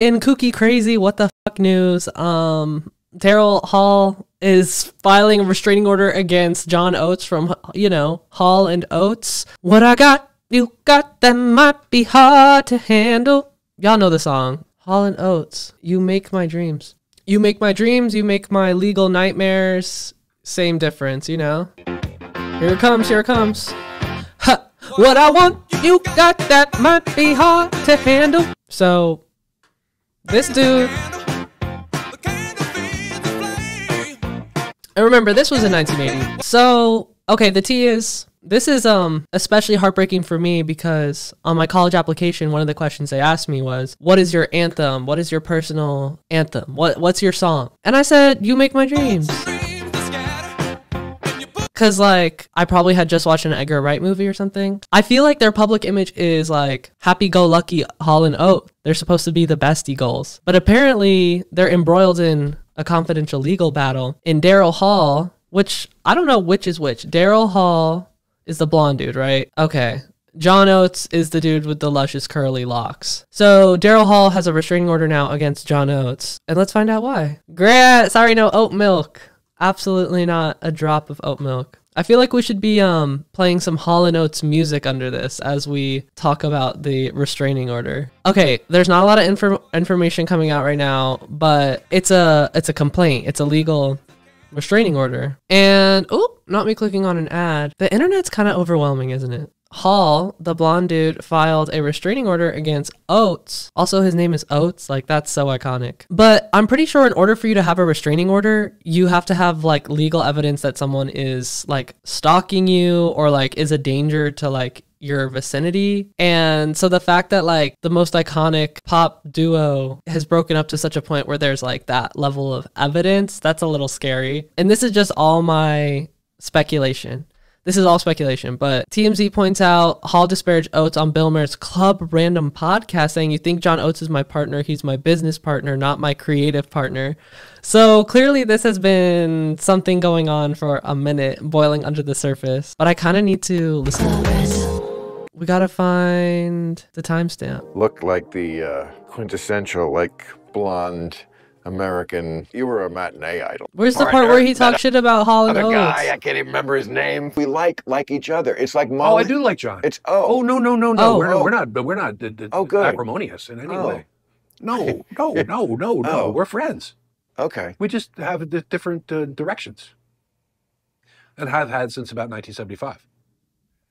In kooky crazy what the fuck news, Daryl Hall is filing a restraining order against John Oates from, you know, Hall and Oates. What I got, you got, that might be hard to handle. Y'all know the song. Hall and Oates, you make my dreams. You make my dreams, you make my legal nightmares. Same difference, you know? Here it comes, here it comes. Ha! What I want, you got, that might be hard to handle. So, this dude... And remember, this was in 1980. So, okay, the tea is... This is especially heartbreaking for me because on my college application, one of the questions they asked me was, what is your anthem? What is your personal anthem? What's your song? And I said, You Make My Dreams. Because, like, I probably had just watched an Edgar Wright movie or something. I feel like their public image is, like, happy-go-lucky Hall and Oates. They're supposed to be the bestie goals. But apparently, they're embroiled in a confidential legal battle. In Daryl Hall, which, I don't know which is which. Daryl Hall is the blonde dude, right? Okay. John Oates is the dude with the luscious curly locks. So, Daryl Hall has a restraining order now against John Oates. And let's find out why. Sorry, no oat milk. Absolutely not a drop of oat milk. I feel like we should be playing some Hall & Oates music under this as we talk about the restraining order. Okay, there's not a lot of information coming out right now, but it's a complaint. It's a legal restraining order. And, oh, not me clicking on an ad. The internet's kind of overwhelming, isn't it? Hall, the blonde dude, filed a restraining order against Oates. Also, his name is Oates. Like, that's so iconic. But I'm pretty sure in order for you to have a restraining order, you have to have, like, legal evidence that someone is, like, stalking you or, like, is a danger to, like, your vicinity. And so the fact that, like, the most iconic pop duo has broken up to such a point where there's, like, that level of evidence, that's a little scary. And this is just all my speculation. This is all speculation, but TMZ points out Hall disparaged Oates on Bill Maher's Club Random podcast, saying, "You think John Oates is my partner? He's my business partner, not my creative partner." So clearly this has been something going on for a minute, boiling under the surface. But I kind of need to listen to this. We gotta find the timestamp. Looked like the quintessential, like, blonde American. You were a matinee idol. Where's the part where he talks shit about Hall and Oates? Guy, I can't even remember his name. We like each other. It's like Molly. Oh, I do like John. It's no. Oh. We're not good. acrimonious in any way. No. We're friends. Okay. We just have different directions, and have had since about 1975.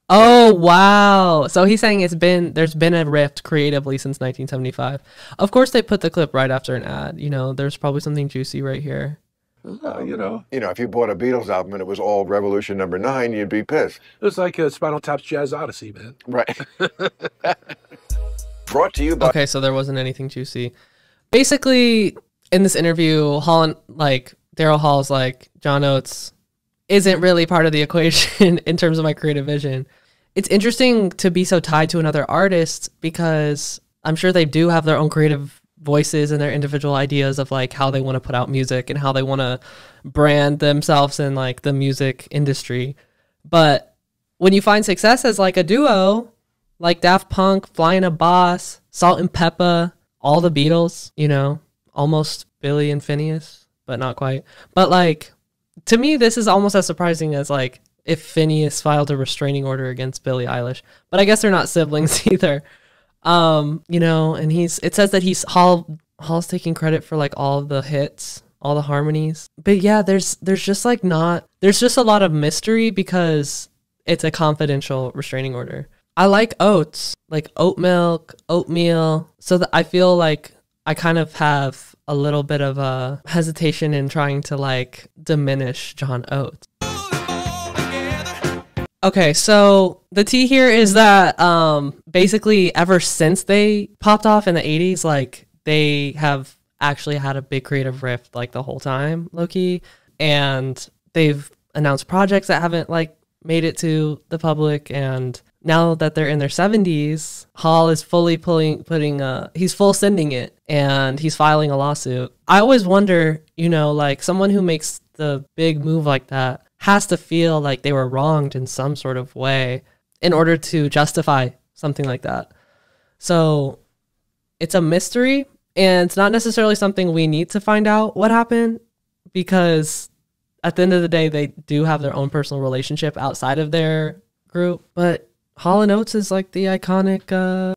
Oh, wow. So he's saying there's been a rift creatively since 1975. Of course, they put the clip right after an ad. You know, there's probably something juicy right here. You know, if you bought a Beatles album and it was all Revolution #9, you'd be pissed. It was like a Spinal Tap's Jazz Odyssey, man. Right. Brought to you by... Okay, so there wasn't anything juicy. Basically, in this interview, Daryl Hall's like, John Oates isn't really part of the equation in terms of my creative vision. It's interesting to be so tied to another artist because I'm sure they do have their own creative voices and their individual ideas of like how they want to put out music and how they want to brand themselves in like the music industry. But when you find success as like a duo, like Daft Punk, Flying a Boss, Salt and Peppa, all the Beatles, you know, almost Billy and Phineas, but not quite. But like, to me, this is almost as surprising as like if Phineas filed a restraining order against Billie Eilish. But I guess they're not siblings either. You know, and it says that Hall's taking credit for like all the hits, all the harmonies. But yeah, there's just a lot of mystery because it's a confidential restraining order. I like oats, like oat milk, oatmeal, so that I feel like I kind of have a little bit of a hesitation in trying to like diminish John Oates. Okay, so the tea here is that basically ever since they popped off in the 80s, like they have actually had a big creative rift like the whole time, low-key, and they've announced projects that haven't like made it to the public, and now that they're in their 70s, Hall is fully he's full sending it, and he's filing a lawsuit. I always wonder, you know, like someone who makes the big move like that has to feel like they were wronged in some sort of way in order to justify something like that. So it's a mystery. And it's not necessarily something we need to find out what happened, because at the end of the day, they do have their own personal relationship outside of their group. But Hall & Oates is like the iconic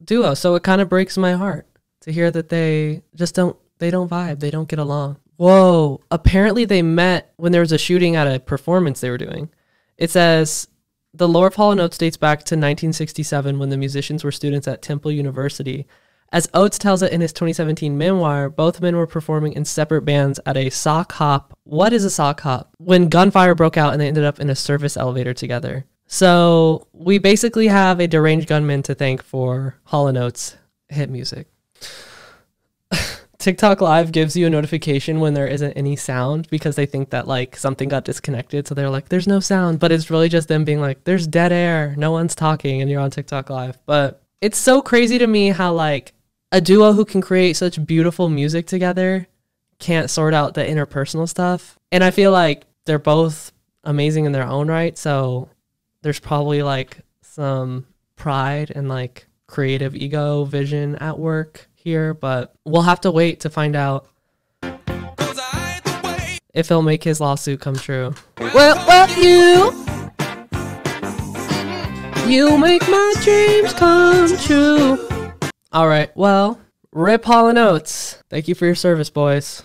duo. So it kind of breaks my heart to hear that they don't vibe. They don't get along. Whoa. Apparently they met when there was a shooting at a performance they were doing. It says the lore of Hall & Oates dates back to 1967 when the musicians were students at Temple University. As Oates tells it in his 2017 memoir, both men were performing in separate bands at a sock hop. What is a sock hop? When gunfire broke out and they ended up in a service elevator together. So we basically have a deranged gunman to thank for Hall & Oates hit music. TikTok Live gives you a notification when there isn't any sound because they think that like something got disconnected. So they're like, there's no sound, but it's really just them being like, there's dead air. No one's talking and you're on TikTok Live. But it's so crazy to me how like a duo who can create such beautiful music together can't sort out the interpersonal stuff. And I feel like they're both amazing in their own right. So there's probably like some pride and like creative ego vision at work here, but we'll have to wait to find out if he'll make his lawsuit come true. Well, you make my dreams come true. All right, well, rip Hall & Oates. Thank you for your service, boys.